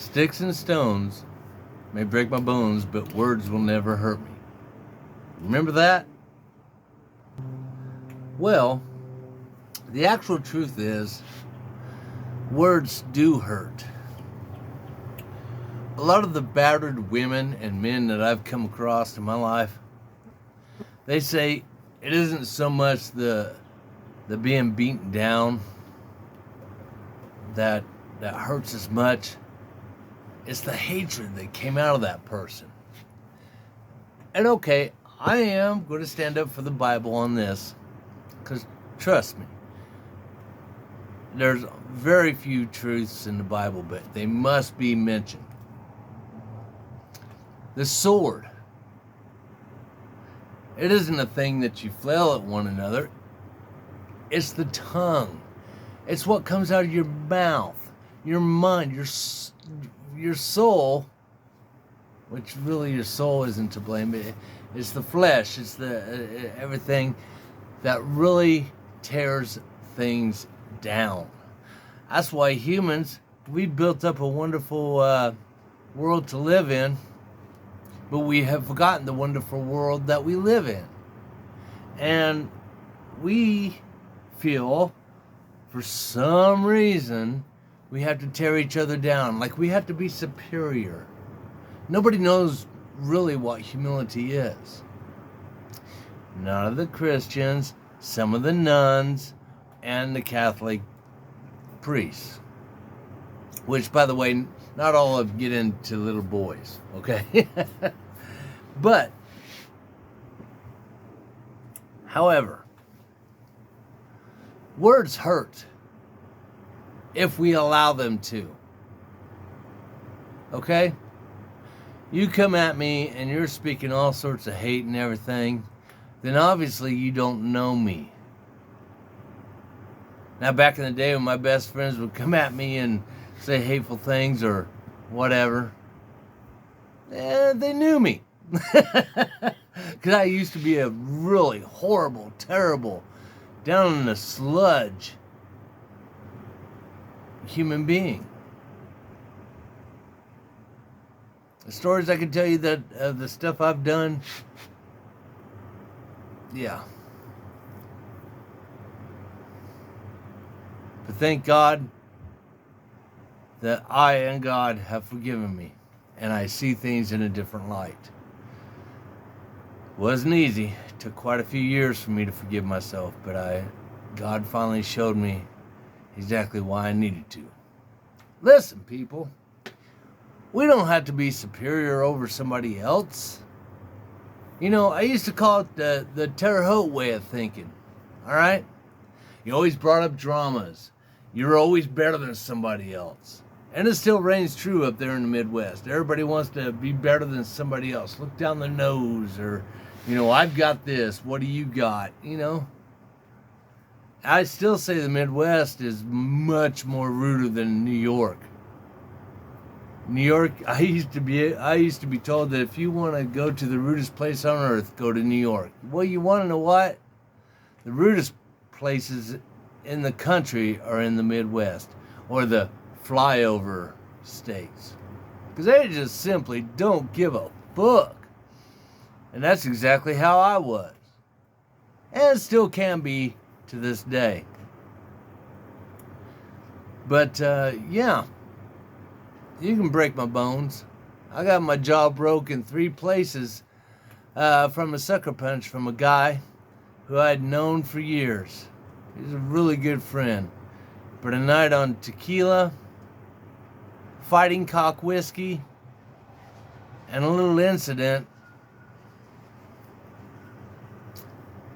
Sticks and stones may break my bones, but words will never hurt me. Remember that? Well, the actual truth is, words do hurt. A lot of the battered women and men that I've come across in my life, they say it isn't so much the being beaten down that hurts as much. It's the hatred that came out of that person. And okay, I am going to stand up for the Bible on this, because trust me, there's very few truths in the Bible, but they must be mentioned. The sword. It isn't a thing that you flail at one another. It's the tongue. It's what comes out of your mouth, your mind, your soul, which really your soul isn't to blame. It's the flesh. It's the everything that really tears things down. That's why humans, we built up a wonderful world to live in, but we have forgotten the wonderful world that we live in. And we feel, for some reason, we have to tear each other down. Like we have to be superior. Nobody knows really what humility is. None of the Christians, some of the nuns, and the Catholic priests. Which, by the way, not all of them get into little boys, okay? But, however, words hurt if we allow them to. Okay? You come at me and you're speaking all sorts of hate and everything, then obviously you don't know me. Now, back in the day when my best friends would come at me and say hateful things or whatever, they knew me. Because I used to be a really horrible, terrible, down in the sludge human being. The stories I can tell you that of the stuff I've done, yeah. But thank God that I and God have forgiven me, and I see things in a different light. It wasn't easy. It took quite a few years for me to forgive myself, but God finally showed me exactly why I needed to. Listen, people, we don't have to be superior over somebody else. You know, I used to call it the Terre Haute way of thinking, all right? You always brought up dramas. You're always better than somebody else. And it still reigns true up there in the Midwest. Everybody wants to be better than somebody else. Look down the nose, or, you know, I've got this. What do you got? You know? I still say the Midwest is much more ruder than New York. New York, I used to be told that if you want to go to the rudest place on earth, go to New York. Well, you want to know what? The rudest places in the country are in the Midwest, or the flyover states, because they just simply don't give a fuck. And that's exactly how I was, and still can be to this day. But yeah, you can break my bones. I got my jaw broke in 3 places from a sucker punch from a guy who I'd known for years. He's a really good friend. But a night on tequila, fighting cock whiskey, and a little incident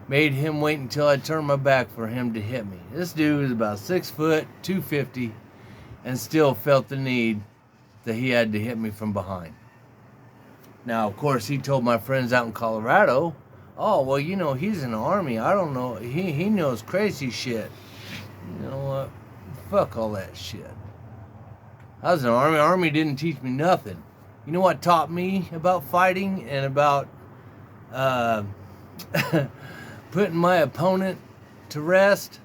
made him wait until I turned my back for him to hit me. This dude was about 6 foot, 250, and still felt the need that he had to hit me from behind. Now, of course, he told my friends out in Colorado, oh, well, you know, he's in the Army. I don't know. He knows crazy shit. You know what? Fuck all that shit. I was in the Army. Army didn't teach me nothing. You know what taught me about fighting and about putting my opponent to rest?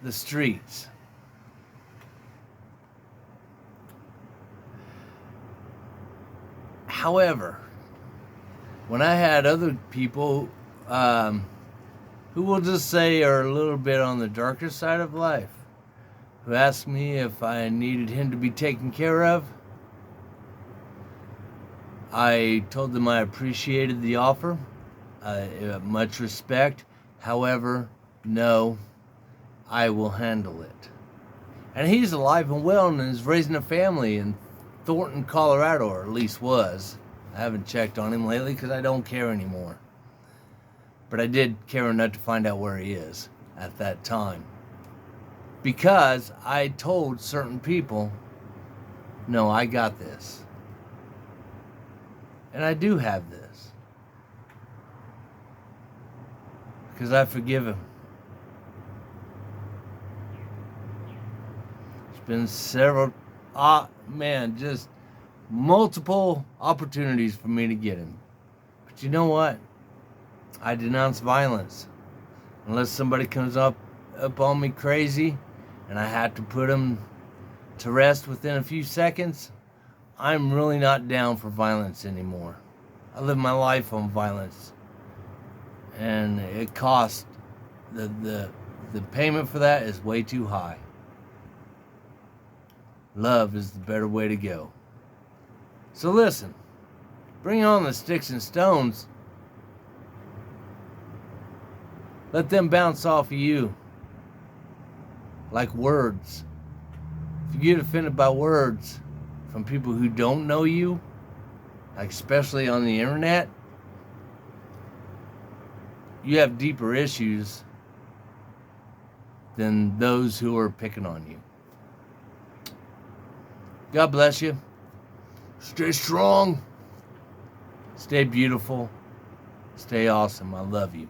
The streets. However, when I had other people who will just say are a little bit on the darker side of life, who asked me if I needed him to be taken care of, I told them I appreciated the offer, much respect. However, no, I will handle it. And he's alive and well and is raising a family in Thornton, Colorado, or at least was. I haven't checked on him lately because I don't care anymore. But I did care enough to find out where he is at that time. Because I told certain people, no, I got this. And I do have this. Because I forgive him. There's been several, just multiple opportunities for me to get him. But you know what? I denounce violence. Unless somebody comes up on me crazy and I have to put him to rest within a few seconds, I'm really not down for violence anymore. I live my life on violence. And it costs, the payment for that is way too high. Love is the better way to go. So listen, bring on the sticks and stones. Let them bounce off of you like words. If you get offended by words from people who don't know you, like especially on the internet, you have deeper issues than those who are picking on you. God bless you. Stay strong. Stay beautiful. Stay awesome. I love you.